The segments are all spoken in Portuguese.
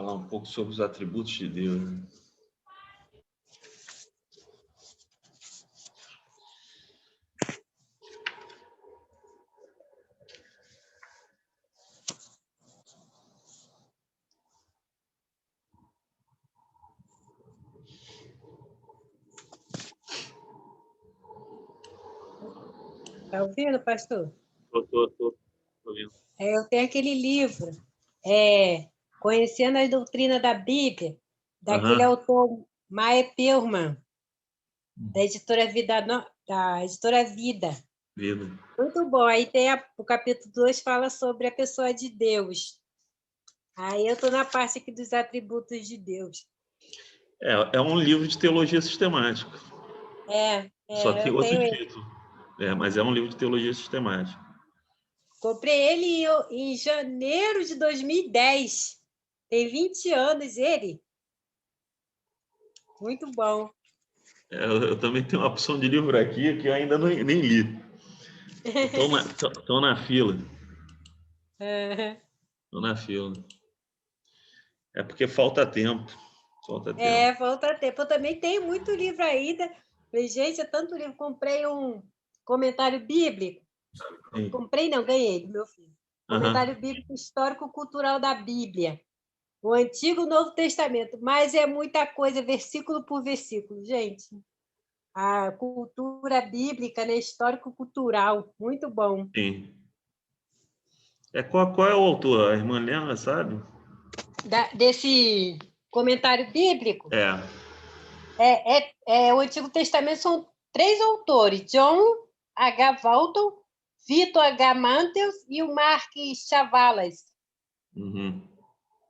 falar um pouco sobre os atributos de Deus, né? Está ouvindo, pastor? Tô ouvindo. Eu tenho aquele livro, Conhecendo a Doutrina da Bíblia, daquele autor Maia Perlman, da editora Vida. Vida. Muito bom. Aí tem o capítulo 2 fala sobre a pessoa de Deus. Aí eu estou na parte aqui dos atributos de Deus. É um livro de teologia sistemática. Só tem Eu outro tenho ele. título. Mas é um livro de teologia sistemática. Comprei ele em janeiro de 2010. Tem 20 anos ele. Muito bom. Eu também tenho uma opção de livro aqui que eu ainda nem li. Estou na fila. Estou na fila. É porque falta tempo. Falta tempo. Eu também tenho muito livro ainda. Falei, gente, é tanto livro. Comprei um comentário bíblico. Sim. Comprei, não, ganhei, do meu filho. Comentário bíblico histórico-cultural da Bíblia. O Antigo e o Novo Testamento. Mas é muita coisa, versículo por versículo, gente. A cultura bíblica, né? Histórico-cultural. Muito bom. Sim. Qual é o autor? A irmã Lena, sabe? Desse comentário bíblico? O Antigo Testamento são 3 autores: John H. Walton, Vitor H. Mantel e o Mark Chavalas.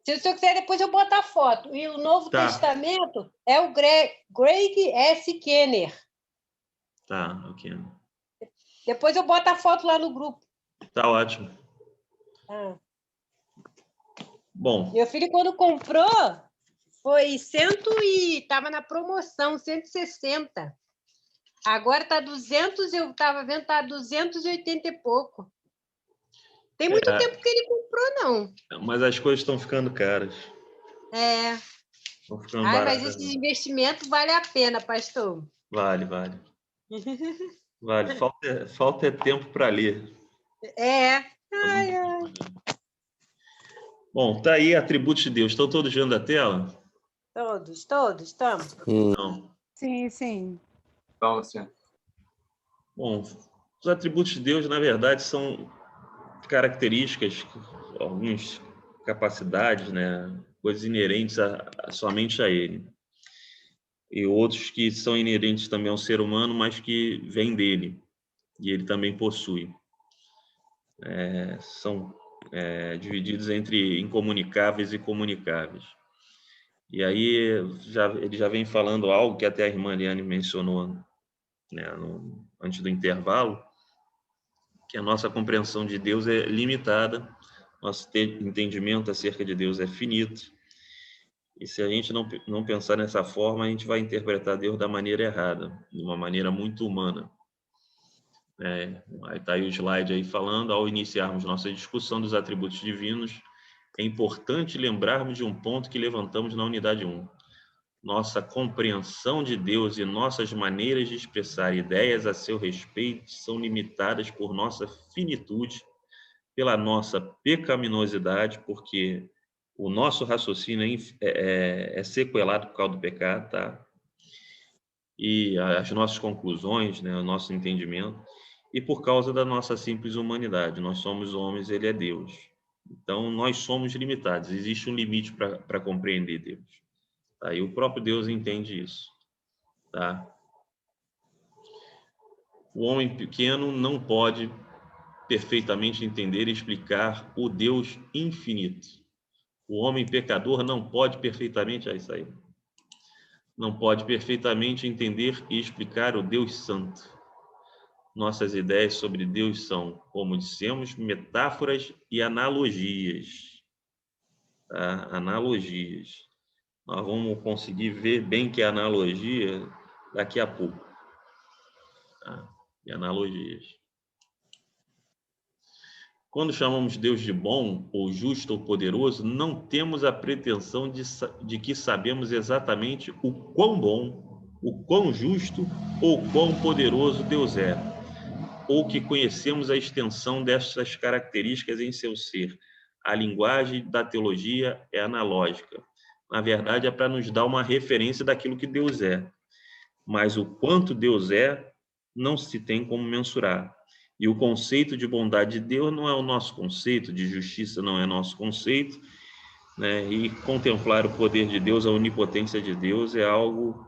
Se o senhor quiser, depois eu boto a foto. E o Novo Testamento é o Greg S. Kenner. Ok. Depois eu boto a foto lá no grupo. Tá ótimo. Bom. Meu filho, quando comprou, foi estava na promoção, 160. Agora está 200, eu estava vendo, está 280 e pouco. Tem muito tempo que ele comprou, não. Mas as coisas estão ficando caras. Estão ficando baratas. Mas esse investimento vale a pena, pastor. Vale. Falta tempo para ler. Bom, tá aí atributos de Deus. Estão todos vendo a tela? Todos, estamos. Não. Sim. Estamos, sim. Bom, os atributos de Deus, na verdade, são características, algumas capacidades, né? Coisas inerentes somente a Ele. E outros que são inerentes também ao ser humano, mas que vêm dele. E ele também possui. São divididos entre incomunicáveis e comunicáveis. E aí ele já vem falando algo que até a irmã Liane mencionou, né, antes do intervalo, que a nossa compreensão de Deus é limitada, nosso entendimento acerca de Deus é finito, e se a gente não pensar nessa forma, a gente vai interpretar Deus da maneira errada, de uma maneira muito humana. Aí está aí o slide aí falando, ao iniciarmos nossa discussão dos atributos divinos, é importante lembrarmos de um ponto que levantamos na unidade 1. Nossa compreensão de Deus e nossas maneiras de expressar ideias a seu respeito são limitadas por nossa finitude, pela nossa pecaminosidade, porque o nosso raciocínio é sequelado por causa do pecado, tá? E as nossas conclusões, né, o nosso entendimento, e por causa da nossa simples humanidade. Nós somos homens, ele é Deus. Então, nós somos limitados, existe um limite para compreender Deus. Tá? E o próprio Deus entende isso. Tá? O homem pequeno não pode perfeitamente entender e explicar o Deus infinito. O homem pecador não pode perfeitamente, não pode perfeitamente entender e explicar o Deus santo. Nossas ideias sobre Deus são, como dissemos, metáforas e analogias. Tá? Analogias. Nós vamos conseguir ver bem que é analogia daqui a pouco. Tá? E analogias. Quando chamamos Deus de bom, ou justo, ou poderoso, não temos a pretensão de que sabemos exatamente o quão bom, o quão justo ou quão poderoso Deus é, ou que conhecemos a extensão dessas características em seu ser. A linguagem da teologia é analógica. Na verdade, é para nos dar uma referência daquilo que Deus é. Mas o quanto Deus é, não se tem como mensurar. E o conceito de bondade de Deus não é o nosso conceito, de justiça não é nosso conceito, né? E contemplar o poder de Deus, a onipotência de Deus é algo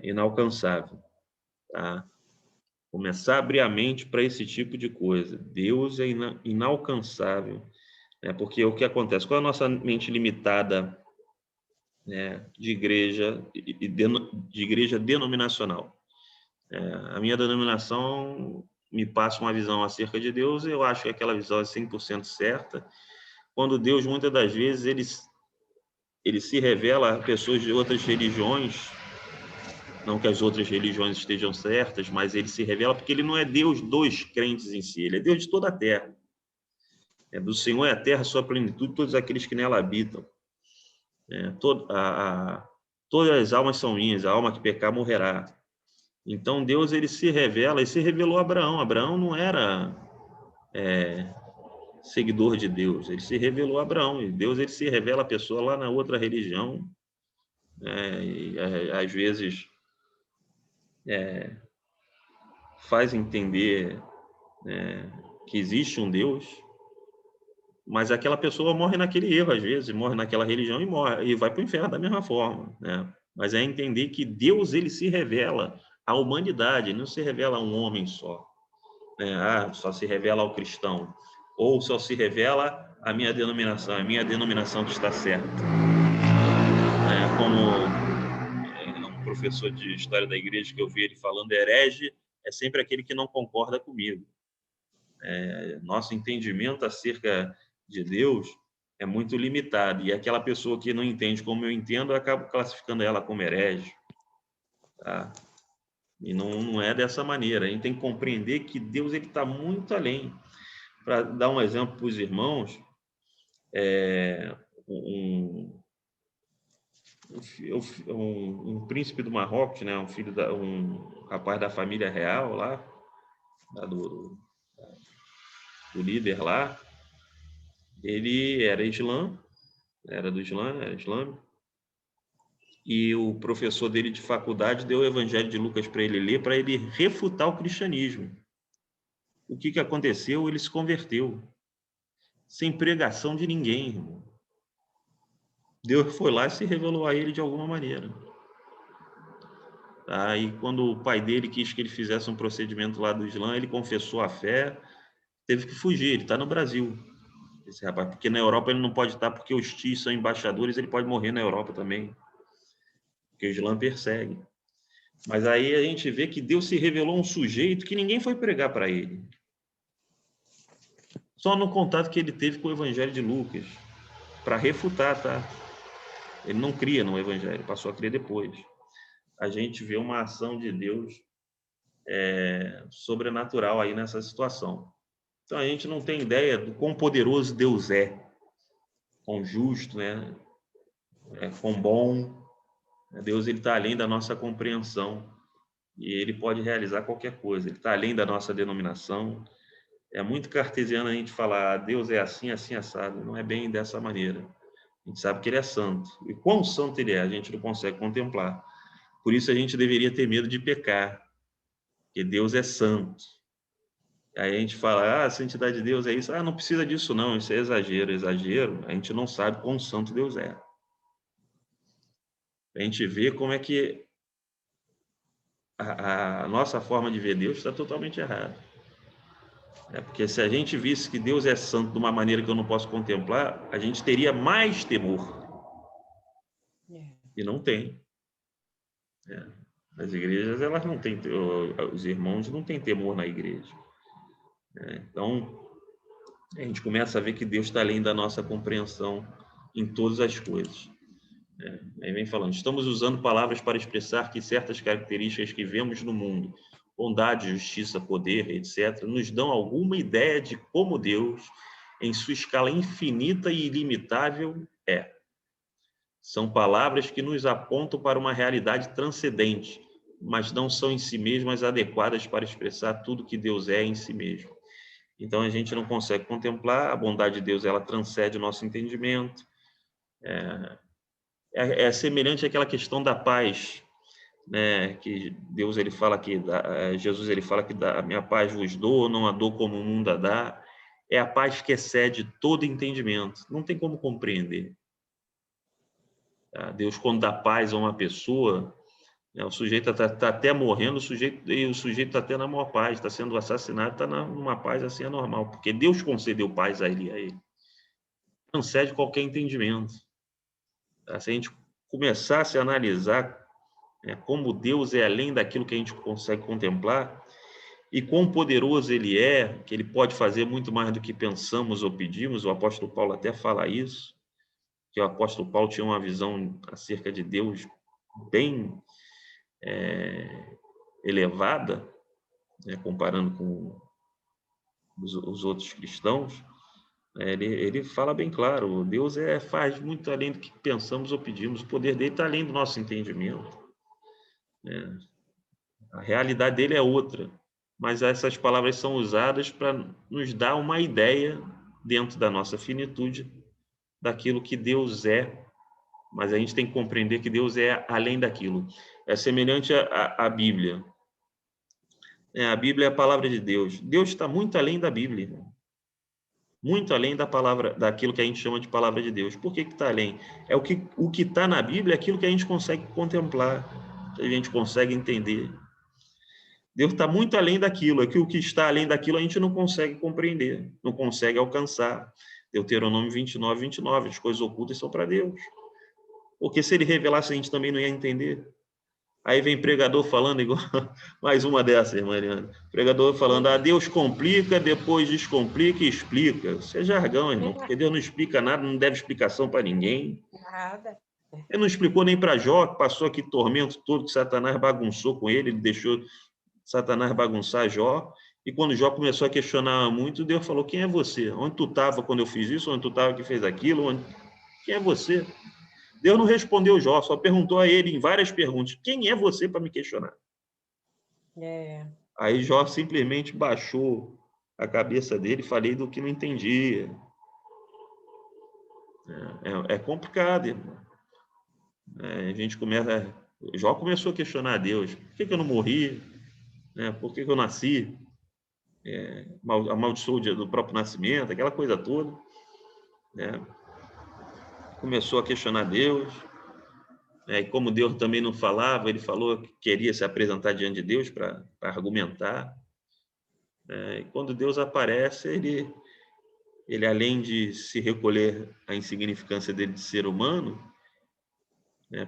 inalcançável, tá? Começar a abrir a mente para esse tipo de coisa. Deus é inalcançável, né? Porque o que acontece? Com a nossa mente limitada, né, de igreja denominacional, a minha denominação me passa uma visão acerca de Deus, eu acho que aquela visão é 100% certa, quando Deus, muitas das vezes, ele se revela a pessoas de outras religiões, não que as outras religiões estejam certas, mas ele se revela porque ele não é Deus dos crentes em si, ele é Deus de toda a terra. Do Senhor é a terra, sua plenitude, todos aqueles que nela habitam. Todas as almas são minhas, a alma que pecar morrerá. Então, Deus, ele se revela, e se revelou a Abraão. Abraão não era seguidor de Deus, ele se revelou a Abraão. E Deus, ele se revela a pessoa lá na outra religião, e às vezes faz entender que existe um Deus, mas aquela pessoa morre naquele erro, às vezes, morre naquela religião e morre, e vai para o inferno da mesma forma, né? Mas é entender que Deus, ele se revela à humanidade, não se revela a um homem só, né? Só se revela ao cristão, ou só se revela a minha denominação, a minha denominação que está certa. Como um professor de história da igreja que eu vi ele falando, herege é sempre aquele que não concorda comigo. Nosso entendimento acerca de Deus é muito limitado, e aquela pessoa que não entende como eu entendo, eu acabo classificando ela como herege, tá? E não é dessa maneira. A gente tem que compreender que Deus está muito além. Para dar um exemplo para os irmãos, um príncipe do Marrocos, né, um rapaz da família real lá, do líder lá, ele era do Islã, era islâmico, e o professor dele de faculdade deu o Evangelho de Lucas para ele ler, para ele refutar o cristianismo. O que aconteceu? Ele se converteu, sem pregação de ninguém, irmão. Deus foi lá e se revelou a ele de alguma maneira. Tá? E quando o pai dele quis que ele fizesse um procedimento lá do Islã, ele confessou a fé, teve que fugir. Ele está no Brasil, esse rapaz, porque na Europa ele não pode estar, porque os tios são embaixadores, ele pode morrer na Europa também, porque o Islã persegue. Mas aí a gente vê que Deus se revelou um sujeito que ninguém foi pregar para ele. Só no contato que ele teve com o Evangelho de Lucas, para refutar, tá? Ele não cria no Evangelho, passou a crer depois. A gente vê uma ação de Deus sobrenatural aí nessa situação. Então a gente não tem ideia do quão poderoso Deus é, quão justo, né? Quão bom. Deus, ele está além da nossa compreensão e ele pode realizar qualquer coisa. Ele está além da nossa denominação. É muito cartesiano a gente falar, Deus é assim, assim, assado. Não é bem dessa maneira. A gente sabe que ele é santo. E quão santo ele é, a gente não consegue contemplar. Por isso a gente deveria ter medo de pecar, porque Deus é santo. Aí a gente fala, a santidade de Deus é isso. Não precisa disso não, isso é exagero. Exagero, a gente não sabe quão santo Deus é. A gente vê como é que a nossa forma de ver Deus está totalmente errada. Porque se a gente visse que Deus é santo de uma maneira que eu não posso contemplar, a gente teria mais temor. E não tem. As igrejas, elas não têm, os irmãos não têm temor na igreja. Então, a gente começa a ver que Deus está além da nossa compreensão em todas as coisas. Aí vem falando, estamos usando palavras para expressar que certas características que vemos no mundo, bondade, justiça, poder, etc., nos dão alguma ideia de como Deus, em sua escala infinita e ilimitável, é. São palavras que nos apontam para uma realidade transcendente, mas não são em si mesmas adequadas para expressar tudo que Deus é em si mesmo. Então, a gente não consegue contemplar a bondade de Deus, ela transcende o nosso entendimento. É semelhante àquela questão da paz, né? Que Deus, ele fala que Jesus, ele fala que a minha paz vos dou, não a dou como o mundo a dá. É a paz que excede todo entendimento. Não tem como compreender. Tá? Deus, quando dá paz a uma pessoa, né, o sujeito está até morrendo, o sujeito está até na maior paz, está sendo assassinado, está numa paz assim anormal, porque Deus concedeu paz a ele. Transcende qualquer entendimento. Tá? Se a gente começasse a analisar, né, como Deus é além daquilo que a gente consegue contemplar, e quão poderoso ele é, que ele pode fazer muito mais do que pensamos ou pedimos, o apóstolo Paulo até fala isso, que o apóstolo Paulo tinha uma visão acerca de Deus bem elevada, né, comparando com os outros cristãos. Ele fala bem claro, Deus faz muito além do que pensamos ou pedimos, o poder dele está além do nosso entendimento. Né? A realidade dele é outra, mas essas palavras são usadas para nos dar uma ideia, dentro da nossa finitude, daquilo que Deus é, mas a gente tem que compreender que Deus é além daquilo. É semelhante à Bíblia. A Bíblia é a palavra de Deus. Deus está muito além da Bíblia. Muito além da palavra, daquilo que a gente chama de palavra de Deus. Por que está além? O que está na Bíblia é aquilo que a gente consegue contemplar, que a gente consegue entender. Deus está muito além daquilo, o que está além daquilo a gente não consegue compreender, não consegue alcançar. Deuteronômio 29, 29, as coisas ocultas são para Deus. Porque se ele revelasse, a gente também não ia entender. Aí vem pregador falando igual mais uma dessas, Mariana. Pregador falando, Deus complica, depois descomplica e explica. Isso é jargão, irmão, porque Deus não explica nada, não deve explicação para ninguém. Nada. Ele não explicou nem para Jó, que passou aqui tormento todo, que Satanás bagunçou com ele deixou Satanás bagunçar Jó. E quando Jó começou a questionar muito, Deus falou, quem é você? Onde tu estava quando eu fiz isso? Onde tu estava que fez aquilo? Quem é você? Deus não respondeu Jó, só perguntou a ele em várias perguntas, quem é você para me questionar? Aí Jó simplesmente baixou a cabeça dele e falei do que não entendia. É complicado, irmão. A gente começa... Jó começou a questionar a Deus. Por que eu não morri? Por que eu nasci? Amaldiçoou do próprio nascimento, aquela coisa toda. Começou a questionar Deus. E como Deus também não falava, ele falou que queria se apresentar diante de Deus para argumentar. E quando Deus aparece, ele, além de se recolher à insignificância dele de ser humano,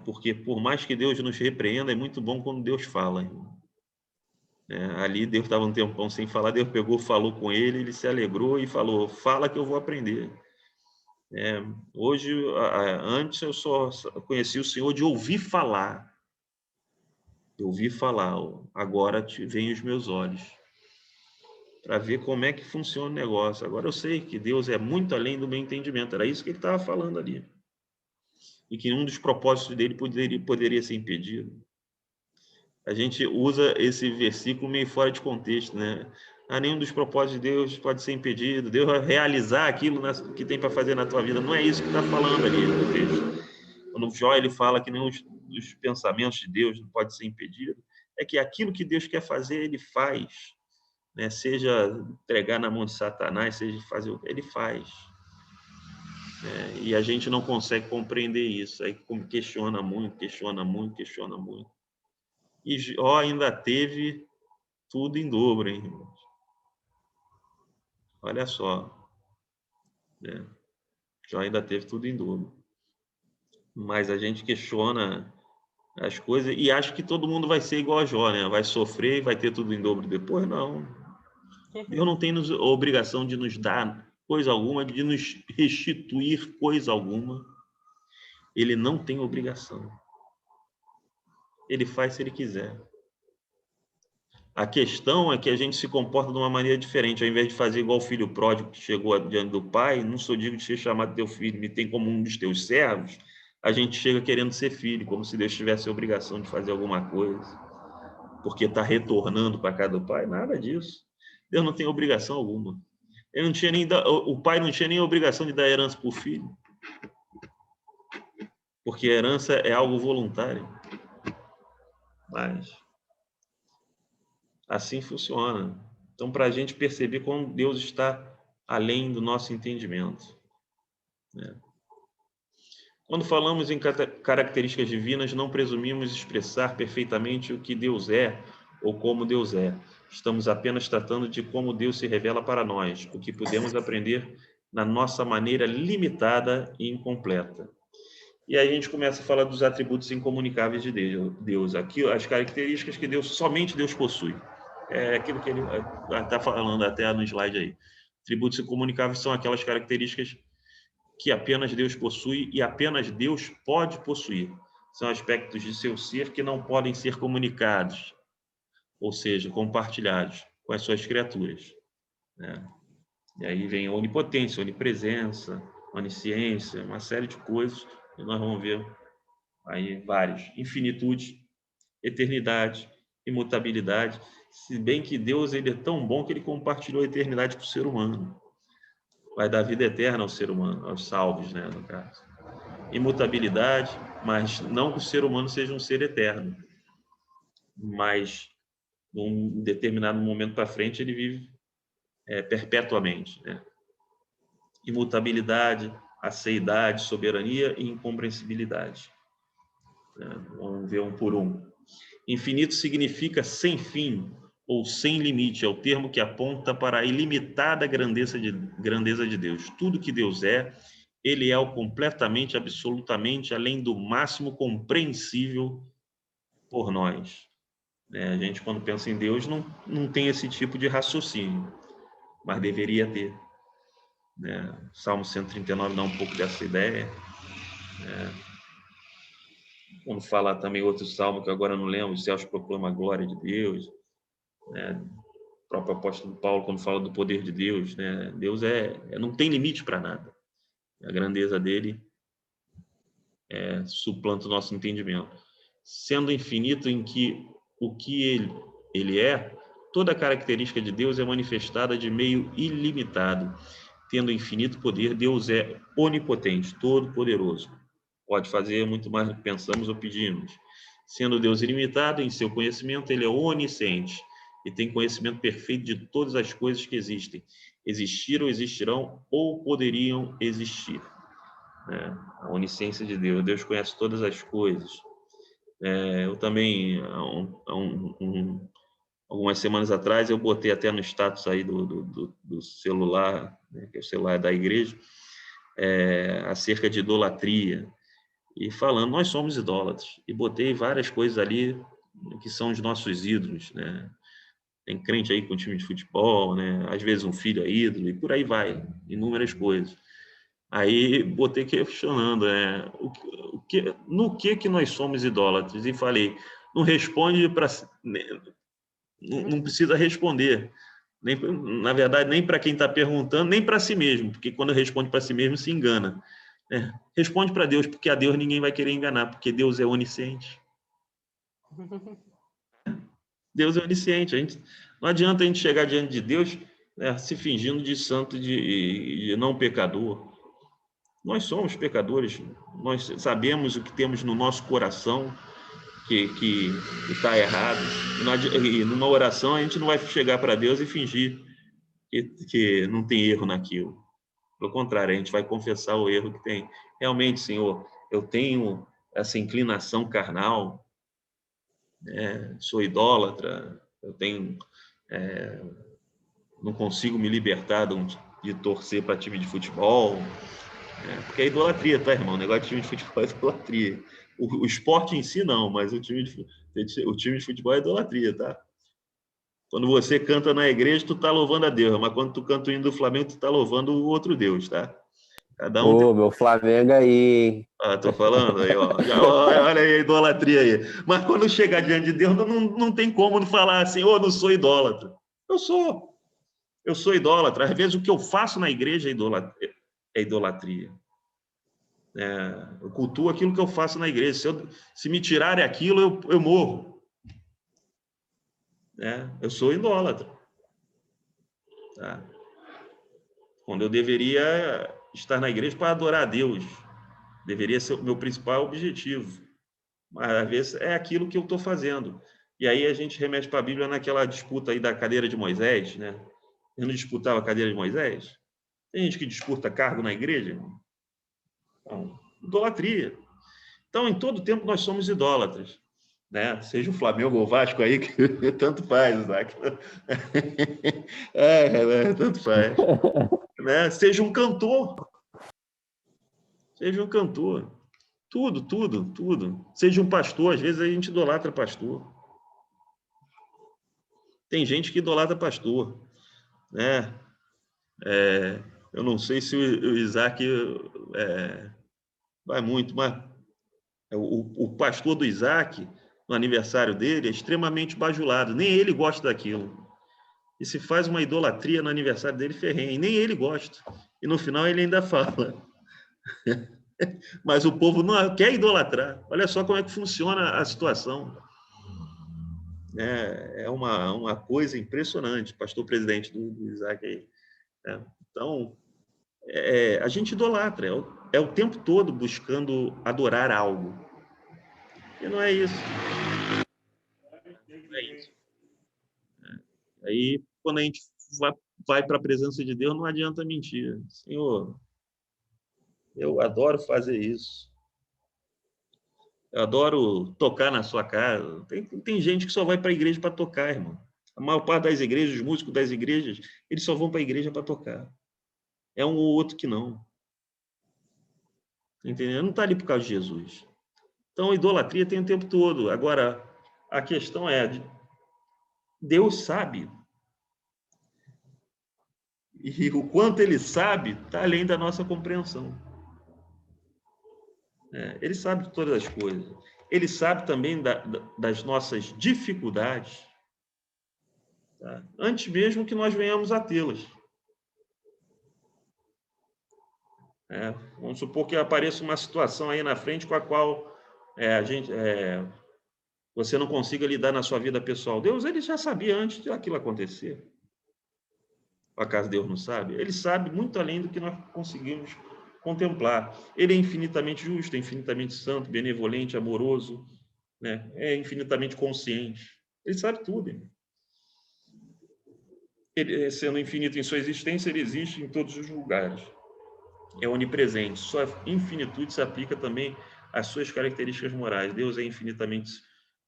porque por mais que Deus nos repreenda, é muito bom quando Deus fala. Ali Deus estava um tempão sem falar, Deus pegou, falou com ele se alegrou e falou, fala que eu vou aprender. Hoje, antes eu só conheci o Senhor de ouvir falar. Eu ouvi falar, agora vem os meus olhos para ver como é que funciona o negócio. Agora eu sei que Deus é muito além do meu entendimento. Era isso que ele estava falando ali. E que um dos propósitos dele poderia ser impedido. A gente usa esse versículo meio fora de contexto, né? Nenhum dos propósitos de Deus pode ser impedido. Deus vai realizar aquilo que tem para fazer na tua vida. Não é isso que está falando ali no texto. Quando o Jó ele fala que nenhum dos pensamentos de Deus não pode ser impedido, é que aquilo que Deus quer fazer, ele faz. Seja entregar na mão de Satanás, seja fazer o que ele faz. E a gente não consegue compreender isso. Aí questiona muito. E Jó ainda teve tudo em dobro, hein, irmãos? Olha só. Jó ainda teve tudo em dobro. Mas a gente questiona as coisas e acha que todo mundo vai ser igual a Jó, né? Vai sofrer e vai ter tudo em dobro depois, não. Deus não tem a obrigação de nos dar coisa alguma, de nos restituir coisa alguma. Ele não tem obrigação. Ele faz se ele quiser. A questão é que a gente se comporta de uma maneira diferente. Ao invés de fazer igual o filho pródigo que chegou diante do pai, não sou digno de ser chamado teu filho, me tem como um dos teus servos, a gente chega querendo ser filho, como se Deus tivesse a obrigação de fazer alguma coisa, porque está retornando para a casa do pai. Nada disso. Deus não tem obrigação alguma. Ele não tinha nem o pai não tinha nem a obrigação de dar herança para o filho, porque a herança é algo voluntário. Mas assim funciona. Então, para a gente perceber como Deus está além do nosso entendimento, né? Quando falamos em características divinas, não presumimos expressar perfeitamente o que Deus é ou como Deus é. Estamos apenas tratando de como Deus se revela para nós, o que podemos aprender na nossa maneira limitada e incompleta. E aí a gente começa a falar dos atributos incomunicáveis de Deus. Aqui, as características que somente Deus possui. É aquilo que ele está falando até no slide aí. Atributos incomunicáveis são aquelas características que apenas Deus possui e apenas Deus pode possuir. São aspectos de seu ser que não podem ser comunicados, ou seja, compartilhados com as suas criaturas, né? E aí vem a onipotência, onipresença, onisciência, uma série de coisas que nós vamos ver aí vários. Infinitude, eternidade, imutabilidade, se bem que Deus ele é tão bom que ele compartilhou a eternidade com o ser humano. Vai dar vida eterna ao ser humano, aos salvos, né, no caso. Imutabilidade, mas não que o ser humano seja um ser eterno, mas num determinado momento para frente ele vive perpetuamente, né? Imutabilidade, aceidade, soberania e incompreensibilidade. Vamos ver um por um. Infinito significa sem fim ou sem limite, é o termo que aponta para a ilimitada grandeza de Deus. Tudo que Deus é, ele é o completamente, absolutamente, além do máximo compreensível por nós. A gente, quando pensa em Deus, não tem esse tipo de raciocínio, mas deveria ter. Salmo 139 dá um pouco dessa ideia. Quando fala também outro salmo, que agora eu não lembro, os céus proclamam a glória de Deus. O próprio apóstolo Paulo, quando fala do poder de Deus, Deus não tem limite para nada. A grandeza dele suplanta o nosso entendimento. Sendo infinito em que o que ele é, toda característica de Deus é manifestada de meio ilimitado. Tendo infinito poder, Deus é onipotente, todo-poderoso. Pode fazer muito mais do que pensamos ou pedimos. Sendo Deus ilimitado em seu conhecimento, ele é onisciente e tem conhecimento perfeito de todas as coisas que existem. Existiram, existirão ou poderiam existir. A onisciência de Deus. Deus conhece todas as coisas. Eu também, algumas semanas atrás, eu botei até no status aí do celular, que é o celular da igreja, acerca de idolatria. E falando, nós somos idólatras. E botei várias coisas ali que são os nossos ídolos, né? Tem crente aí com time de futebol, né? Às vezes um filho é ídolo, e por aí vai, inúmeras coisas. Aí botei questionando, no que nós somos idólatras? E falei, não responde para... Não precisa responder. Na verdade, nem para quem está perguntando, nem para si mesmo, porque quando responde para si mesmo, se engana. Responde para Deus, porque a Deus ninguém vai querer enganar, porque Deus é onisciente. Deus é onisciente. Não adianta a gente chegar diante de Deus se fingindo de santo e de não pecador. Nós somos pecadores, nós sabemos o que temos no nosso coração que está errado. E numa oração a gente não vai chegar para Deus e fingir que não tem erro naquilo. Pelo contrário, a gente vai confessar o erro que tem. Realmente, Senhor, eu tenho essa inclinação carnal, sou idólatra, eu tenho, não consigo me libertar de torcer para time de futebol, porque é idolatria, tá, irmão? O negócio de time de futebol é idolatria. O esporte em si não, mas o time de futebol é idolatria, tá? Quando você canta na igreja, tu tá louvando a Deus, mas quando tu canta o hino do Flamengo, tu tá louvando o outro Deus, tá? Cada um tem... meu Flamengo aí, hein? Tô falando aí, ó. Olha aí a idolatria aí. Mas quando chegar diante de Deus, não tem como não falar assim, eu não sou idólatra. Eu sou idólatra. Às vezes o que eu faço na igreja é idolatria. Eu cultuo aquilo que eu faço na igreja. Se me tirarem aquilo, eu morro. Eu sou idólatra. Tá? Quando eu deveria estar na igreja para adorar a Deus. Deveria ser o meu principal objetivo. Mas, às vezes, é aquilo que eu estou fazendo. E aí a gente remete para a Bíblia naquela disputa aí da cadeira de Moisés, né? Eu não disputava a cadeira de Moisés? Tem gente que disputa cargo na igreja? Não. Idolatria. Então, em todo tempo, nós somos idólatras. Né? Seja o Flamengo ou o Vasco aí, que tanto faz, Isaac. Tanto faz. Né? Seja um cantor. Seja um cantor. Tudo. Seja um pastor, às vezes a gente idolatra pastor. Tem gente que idolatra pastor, né? Eu não sei se o Isaac vai muito, mas o pastor do Isaac, no aniversário dele, é extremamente bajulado. Nem ele gosta daquilo. E se faz uma idolatria no aniversário dele ferrenha, e nem ele gosta. E no final ele ainda fala. Mas o povo não quer idolatrar. Olha só como é que funciona a situação. É uma coisa impressionante, pastor presidente do Isaac aí. Então, a gente idolatra, é o tempo todo buscando adorar algo. E não é isso. Não é isso. Aí, quando a gente vai para a presença de Deus, não adianta mentir. Senhor, eu adoro fazer isso. Eu adoro tocar na sua casa. Tem gente que só vai para a igreja para tocar, irmão. A maior parte das igrejas, os músicos das igrejas, eles só vão para a igreja para tocar. É um ou outro que não. Entendeu? Não está ali por causa de Jesus. Então, a idolatria tem o tempo todo. Agora, a questão é, Deus sabe. E o quanto ele sabe está além da nossa compreensão. Ele sabe de todas as coisas. Ele sabe também das nossas dificuldades, tá? Antes mesmo que nós venhamos a tê-las. Vamos supor que apareça uma situação aí na frente com a qual você não consiga lidar na sua vida pessoal. Deus, ele já sabia antes de aquilo acontecer. Por acaso Deus não sabe? Ele sabe muito além do que nós conseguimos contemplar. Ele é infinitamente justo, é infinitamente santo, benevolente, amoroso, né? É infinitamente consciente. Ele sabe tudo. Hein? Ele, sendo infinito em sua existência, ele existe em todos os lugares. É onipresente. Sua infinitude se aplica também às suas características morais. Deus é infinitamente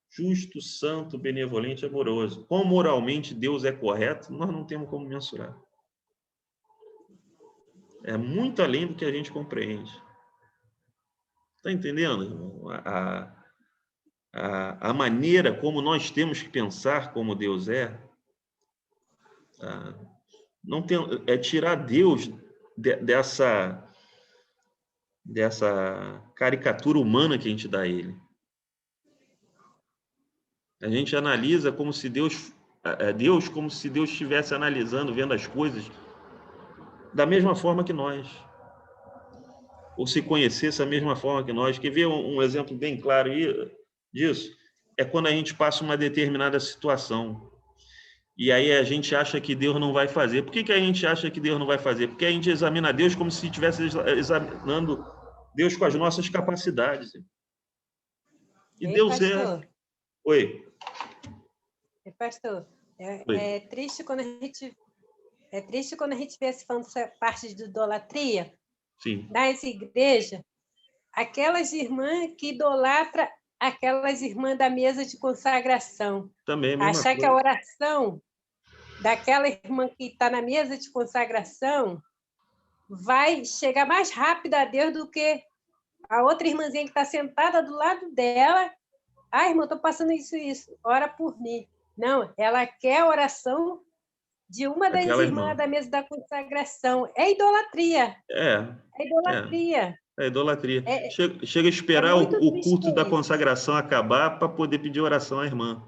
justo, santo, benevolente, amoroso. Como moralmente Deus é correto, nós não temos como mensurar. É muito além do que a gente compreende. Está entendendo, irmão? A maneira como nós temos que pensar como Deus é, não tem, é tirar Deus dessa caricatura humana que a gente dá a ele. A gente analisa como se Deus estivesse analisando, vendo as coisas da mesma forma que nós. Ou se conhecesse da mesma forma que nós. Quer ver um exemplo bem claro disso? É quando a gente passa uma determinada situação. E aí a gente acha que Deus não vai fazer. Por que a gente acha que Deus não vai fazer? Porque a gente examina Deus como se estivesse examinando Deus com as nossas capacidades. E Deus pastor. Oi. Pastor, é triste quando a gente vê essa parte de idolatria. Sim. nas igrejas, aquelas irmãs que idolatram aquelas irmãs da mesa de consagração. Também, achar que a oração daquela irmã que está na mesa de consagração vai chegar mais rápido a Deus do que a outra irmãzinha que está sentada do lado dela. Irmã, estou passando isso, ora por mim. Não, ela quer a oração de uma das Aquela irmãs irmã. da mesa da consagração. É idolatria. É, É idolatria. é idolatria. É, Chega a é esperar muito o triste culto da isso. consagração acabar para poder pedir oração à irmã.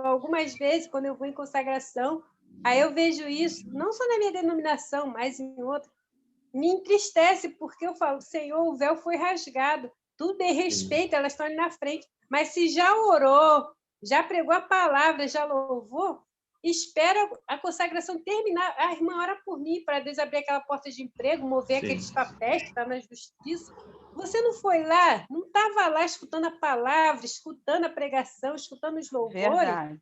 Algumas vezes, quando eu vou em consagração, aí eu vejo isso, não só na minha denominação, mas em outra, me entristece, porque eu falo, Senhor, o véu foi rasgado, tudo é respeito, elas estão ali na frente, mas se já orou, já pregou a palavra, já louvou, espera a consagração terminar, a irmã ora por mim, para Deus abrir aquela porta de emprego, mover aqueles papéis que estão na justiça. Você não foi lá, não estava lá escutando a palavra, escutando a pregação, escutando os louvores? Verdade.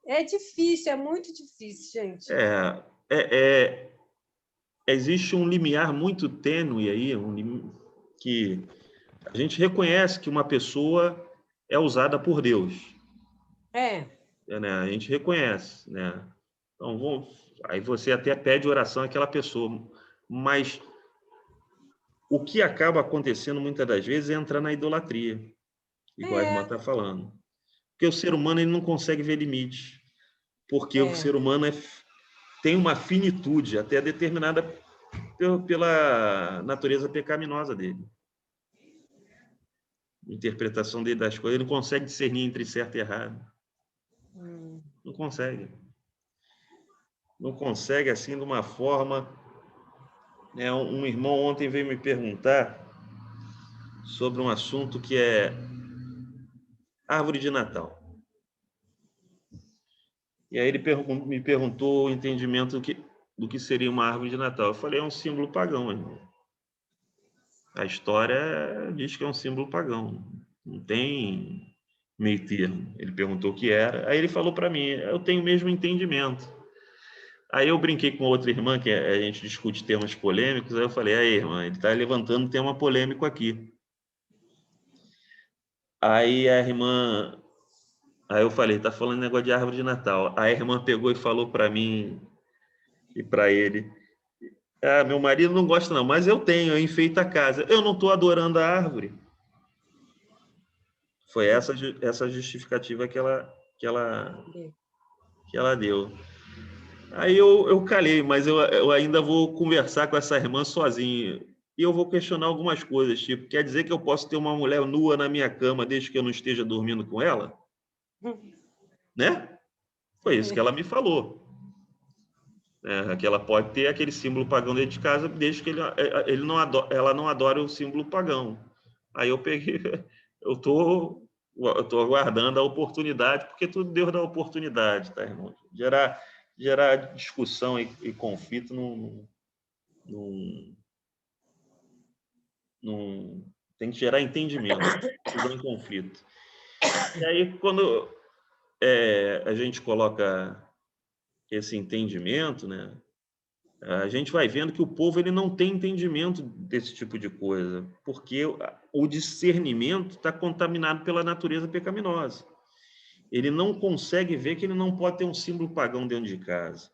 É difícil, é muito difícil, gente. Existe um limiar muito tênue aí, que a gente reconhece que uma pessoa é usada por Deus. Né? A gente reconhece, né? Então, aí você até pede oração àquela pessoa, mas o que acaba acontecendo muitas das vezes é entrar na idolatria, igual a irmã está falando. Porque o ser humano ele não consegue ver limite, porque o ser humano tem uma finitude até determinada pela natureza pecaminosa dele. Interpretação dele das coisas, ele não consegue discernir entre certo e errado. Não consegue. Não consegue assim de uma forma... Né? Um irmão ontem veio me perguntar sobre um assunto que é árvore de Natal. E aí ele me perguntou o entendimento do que seria uma árvore de Natal. Eu falei, é um símbolo pagão, irmão. A história diz que é um símbolo pagão. Não tem meio termo. Ele perguntou o que era. Aí ele falou para mim, eu tenho o mesmo entendimento. Aí eu brinquei com outra irmã, que a gente discute temas polêmicos. Aí eu falei, aí, irmã, ele está levantando um tema polêmico aqui. Aí a irmã... Aí eu falei, tá falando negócio de árvore de Natal. Aí a irmã pegou e falou para mim e para ele, meu marido não gosta não, mas eu enfeito a casa. Eu não estou adorando a árvore. Foi essa justificativa que ela deu. Aí eu calei, mas eu ainda vou conversar com essa irmã sozinho. E eu vou questionar algumas coisas, tipo, quer dizer que eu posso ter uma mulher nua na minha cama desde que eu não esteja dormindo com ela? Né? Foi isso que ela me falou. Que ela pode ter aquele símbolo pagão dentro de casa, desde que ela não adora o símbolo pagão. Aí eu peguei, eu tô aguardando a oportunidade, porque tudo Deus dá oportunidade, tá, irmão? Gerar discussão e conflito tem que gerar entendimento, discussão e conflito. E aí, quando a gente coloca esse entendimento, né? A gente vai vendo que o povo ele não tem entendimento desse tipo de coisa, porque o discernimento está contaminado pela natureza pecaminosa. Ele não consegue ver que ele não pode ter um símbolo pagão dentro de casa.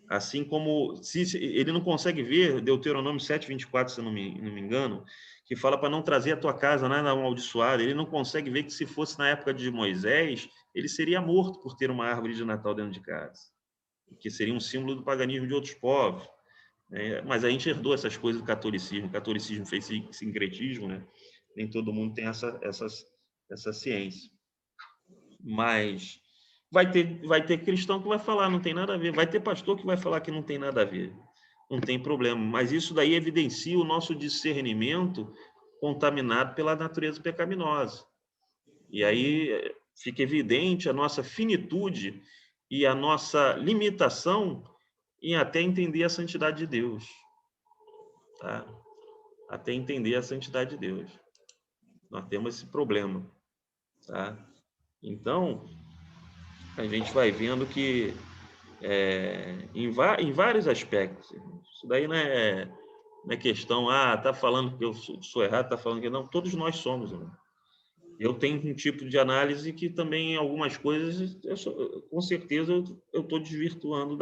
Assim como ele não consegue ver, Deuteronômio 7:24, se eu não me engano, que fala para não trazer à tua casa nada amaldiçoado. Ele não consegue ver que se fosse na época de Moisés, ele seria morto por ter uma árvore de Natal dentro de casa, que seria um símbolo do paganismo de outros povos. Mas a gente herdou essas coisas do catolicismo. O catolicismo fez sincretismo, né? Nem todo mundo tem essa ciência. Mas vai ter cristão que vai falar, não tem nada a ver. Vai ter pastor que vai falar que não tem nada a ver. Não tem problema. Mas isso daí evidencia o nosso discernimento contaminado pela natureza pecaminosa. E aí fica evidente a nossa finitude e a nossa limitação em até entender a santidade de Deus. Tá? Até entender a santidade de Deus. Nós temos esse problema. Tá? Então, a gente vai vendo que em vários aspectos, isso daí não é questão, tá falando que eu sou errado, tá falando que não, todos nós somos. Irmão. Eu tenho um tipo de análise que também, em algumas coisas, com certeza, eu estou desvirtuando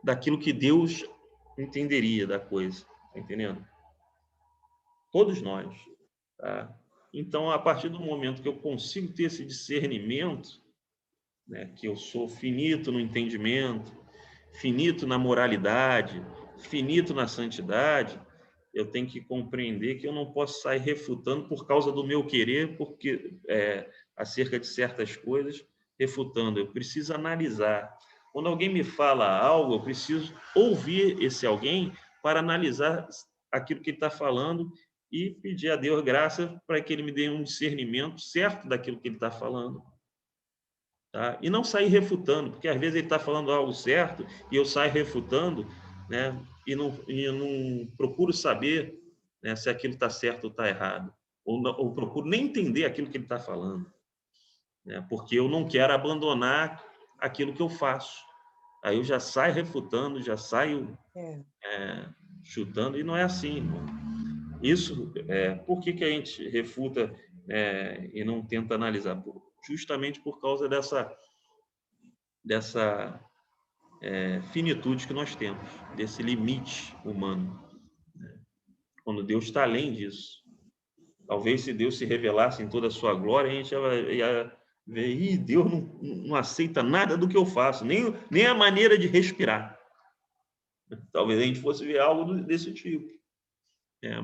daquilo que Deus entenderia da coisa, tá entendendo? Todos nós. Tá? Então, a partir do momento que eu consigo ter esse discernimento, né, que eu sou finito no entendimento, finito na moralidade, finito na santidade, eu tenho que compreender que eu não posso sair refutando por causa do meu querer, porque acerca de certas coisas, refutando. Eu preciso analisar. Quando alguém me fala algo, eu preciso ouvir esse alguém para analisar aquilo que ele está falando e pedir a Deus graça para que ele me dê um discernimento certo daquilo que ele está falando. Tá? E não sair refutando, porque às vezes ele está falando algo certo e eu saio refutando, né? E não procuro saber, né, se aquilo está certo ou está errado, ou procuro nem entender aquilo que ele está falando, né? Porque eu não quero abandonar aquilo que eu faço. Aí eu já saio refutando, já saio chutando, e não é assim, irmão. Isso, por que a gente refuta e não tenta analisar? Justamente por causa dessa finitude que nós temos, desse limite humano, né? Quando Deus está além disso. Talvez se Deus se revelasse em toda a sua glória, a gente ia ver, Deus não aceita nada do que eu faço, nem a maneira de respirar. Talvez a gente fosse ver algo desse tipo.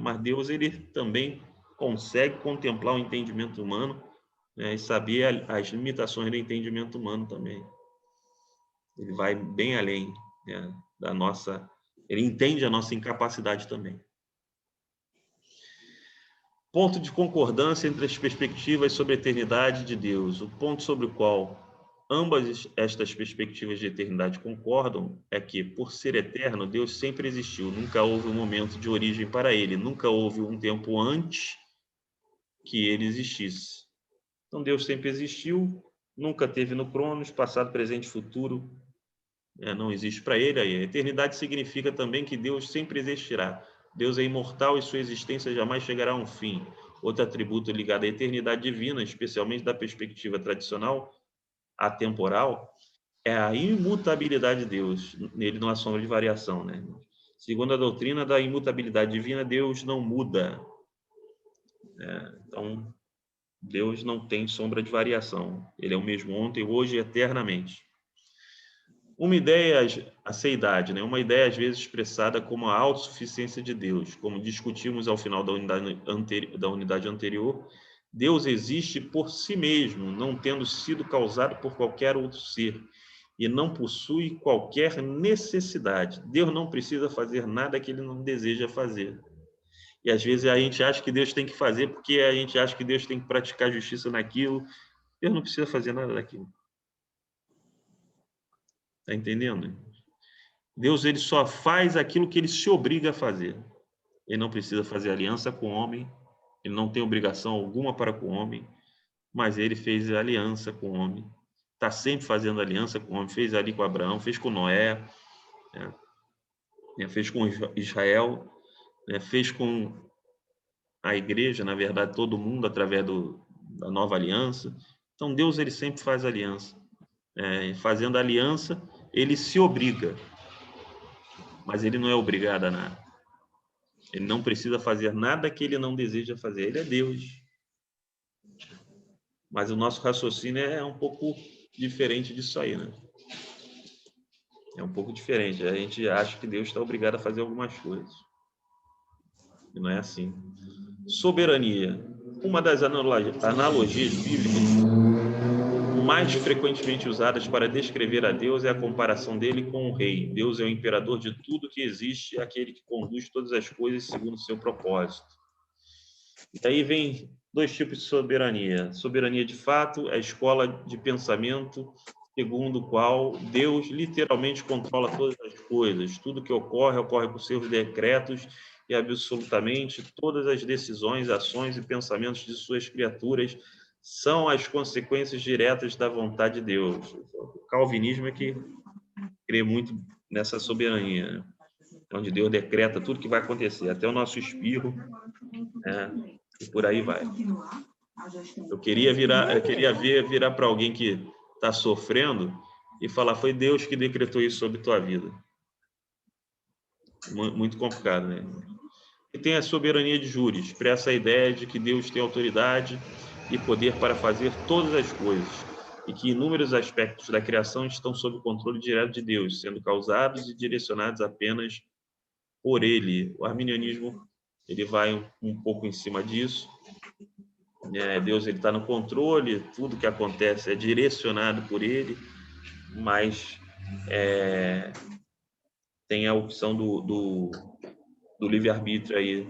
Mas Deus, ele também consegue contemplar o entendimento humano, né, e saber as limitações do entendimento humano também. Ele vai bem além, né, da nossa... Ele entende a nossa incapacidade também. Ponto de concordância entre as perspectivas sobre a eternidade de Deus. O ponto sobre o qual ambas estas perspectivas de eternidade concordam é que, por ser eterno, Deus sempre existiu. Nunca houve um momento de origem para ele. Nunca houve um tempo antes que ele existisse. Então, Deus sempre existiu, nunca teve no Cronos, passado, presente e futuro. Não existe para ele. A eternidade significa também que Deus sempre existirá. Deus é imortal e sua existência jamais chegará a um fim. Outro atributo ligado à eternidade divina, especialmente da perspectiva tradicional, atemporal, é a imutabilidade de Deus. Nele não há sombra de variação, né? Segundo a doutrina da imutabilidade divina, Deus não muda. Então, Deus não tem sombra de variação. Ele é o mesmo ontem, hoje e eternamente. Uma ideia, a seidade, né? Uma ideia às vezes expressada como a autossuficiência de Deus, como discutimos ao final da unidade anterior, Deus existe por si mesmo, não tendo sido causado por qualquer outro ser, e não possui qualquer necessidade. Deus não precisa fazer nada que ele não deseja fazer. E às vezes a gente acha que Deus tem que fazer porque a gente acha que Deus tem que praticar justiça naquilo. Deus não precisa fazer nada daquilo. Está entendendo? Deus, ele só faz aquilo que ele se obriga a fazer. Ele não precisa fazer aliança com o homem, ele não tem obrigação alguma para com o homem, mas ele fez aliança com o homem. Está sempre fazendo aliança com o homem. Fez ali com Abraão, fez com Noé, fez com Israel, fez com a igreja, na verdade, todo mundo, através da nova aliança. Então, Deus, ele sempre faz aliança. Fazendo aliança, ele se obriga, mas ele não é obrigado a nada. Ele não precisa fazer nada que ele não deseja fazer. Ele é Deus. Mas o nosso raciocínio é um pouco diferente disso aí, né? É um pouco diferente. A gente acha que Deus está obrigado a fazer algumas coisas. E não é assim. Soberania. Uma das analogias bíblicas mais frequentemente usadas para descrever a Deus é a comparação dele com o rei. Deus é o imperador de tudo que existe, aquele que conduz todas as coisas segundo o seu propósito. E aí vem dois tipos de soberania. Soberania de fato é a escola de pensamento segundo o qual Deus literalmente controla todas as coisas. Tudo que ocorre por seus decretos e absolutamente todas as decisões, ações e pensamentos de suas criaturas são as consequências diretas da vontade de Deus. O calvinismo é que crê muito nessa soberania, né? Onde Deus decreta tudo que vai acontecer, até o nosso espirro, e por aí vai. Eu queria virar para alguém que está sofrendo e falar, foi Deus que decretou isso sobre tua vida. Muito complicado, né? E tem a soberania de júris, expressa a ideia de que Deus tem autoridade e poder para fazer todas as coisas. e que inúmeros aspectos da criação estão sob o controle direto de Deus, sendo causados e direcionados apenas por Ele. O arminianismo ele vai um pouco em cima disso. Deus ele está no controle, tudo que acontece é direcionado por Ele, mas tem a opção do livre-arbítrio aí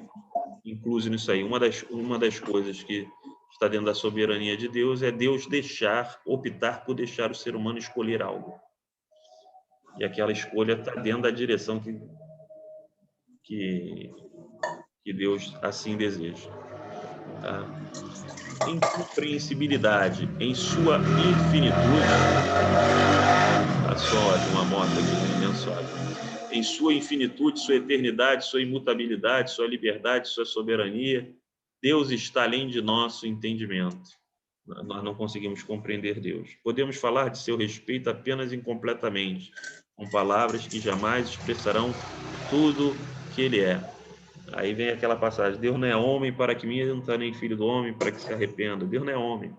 incluso nisso aí. Uma das coisas que está dentro da soberania de Deus é Deus optar por deixar o ser humano escolher algo. E aquela escolha está dentro da direção que Deus assim deseja. Tá? Incompreensibilidade em sua infinitude. A sorte, uma moto aqui abençoada. Em sua infinitude, sua eternidade, sua imutabilidade, sua liberdade, sua soberania, Deus está além de nosso entendimento. Nós não conseguimos compreender Deus. Podemos falar de seu respeito apenas incompletamente, com palavras que jamais expressarão tudo que Ele é. Aí vem aquela passagem, Deus não é homem para que minta, nem filho do homem para que se arrependa. Deus não é homem.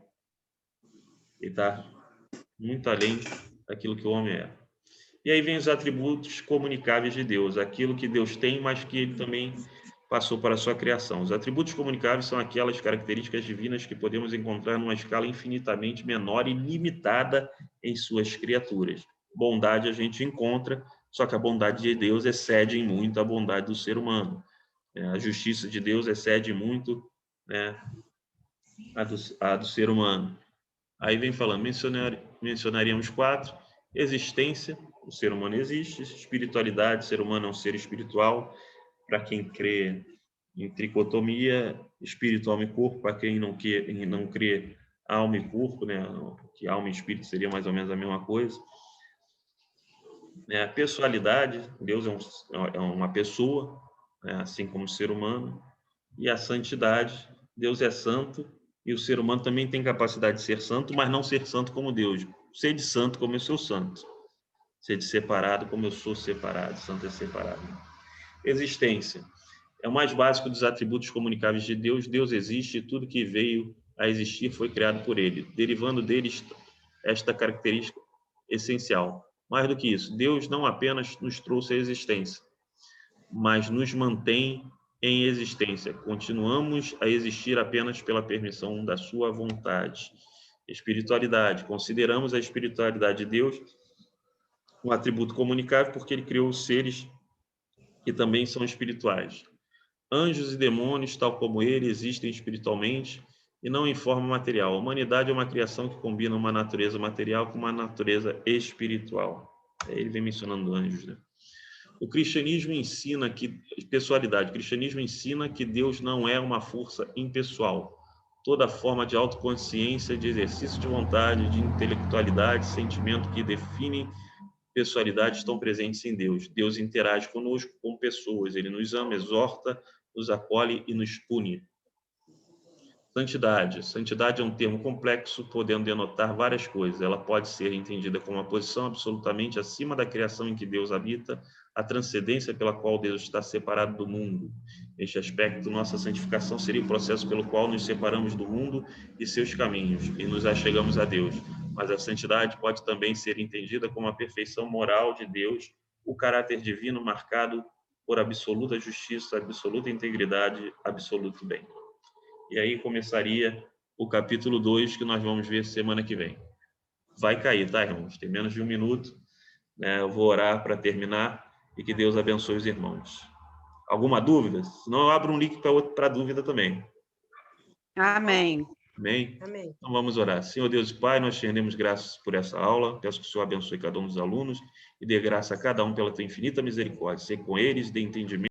Ele está muito além daquilo que o homem é. E aí vem os atributos comunicáveis de Deus, aquilo que Deus tem, mas que Ele também passou para a sua criação. Os atributos comunicáveis são aquelas características divinas que podemos encontrar numa escala infinitamente menor e limitada em suas criaturas. Bondade a gente encontra, só que a bondade de Deus excede em muito a bondade do ser humano. A justiça de Deus excede muito a do ser humano. Aí vem falando, mencionaríamos 4, existência, o ser humano existe, espiritualidade, o ser humano é um ser espiritual, para quem crê em tricotomia, espírito, alma e corpo, para quem não crê alma e corpo, que alma e espírito seria mais ou menos a mesma coisa. A pessoalidade, Deus é uma pessoa, assim como o ser humano, e a santidade, Deus é santo, e o ser humano também tem capacidade de ser santo, mas não ser santo como Deus. Ser de santo como eu sou santo. Ser de separado como eu sou separado. Santo é separado. Existência. É o mais básico dos atributos comunicáveis de Deus. Deus existe e tudo que veio a existir foi criado por Ele, derivando dele esta característica essencial. Mais do que isso, Deus não apenas nos trouxe a existência, mas nos mantém em existência. Continuamos a existir apenas pela permissão da sua vontade. Espiritualidade. Consideramos a espiritualidade de Deus um atributo comunicável porque Ele criou os seres que também são espirituais. Anjos e demônios, tal como Ele, existem espiritualmente e não em forma material. A humanidade é uma criação que combina uma natureza material com uma natureza espiritual. Ele vem mencionando anjos, né? O cristianismo ensina que pessoalidade. O cristianismo ensina que Deus não é uma força impessoal. Toda forma de autoconsciência, de exercício de vontade, de intelectualidade, sentimento que definem pessoalidade estão presentes em Deus. Deus interage conosco como pessoas. Ele nos ama, exorta, nos acolhe e nos pune. Santidade. Santidade é um termo complexo, podendo denotar várias coisas. Ela pode ser entendida como uma posição absolutamente acima da criação em que Deus habita, a transcendência pela qual Deus está separado do mundo. Neste aspecto, nossa santificação seria o processo pelo qual nos separamos do mundo e seus caminhos e nos achegamos a Deus. Mas a santidade pode também ser entendida como a perfeição moral de Deus, o caráter divino marcado por absoluta justiça, absoluta integridade, absoluto bem. E aí começaria o capítulo 2, que nós vamos ver semana que vem. Vai cair, tá, irmãos? Tem menos de 1 minuto. Eu vou orar para terminar e que Deus abençoe os irmãos. Alguma dúvida? Senão eu abro um link para dúvida também. Amém. Amém? Amém. Então vamos orar. Senhor Deus e Pai, nós te rendemos graças por essa aula. Peço que o Senhor abençoe cada um dos alunos e dê graça a cada um pela tua infinita misericórdia. Ser com eles, dê entendimento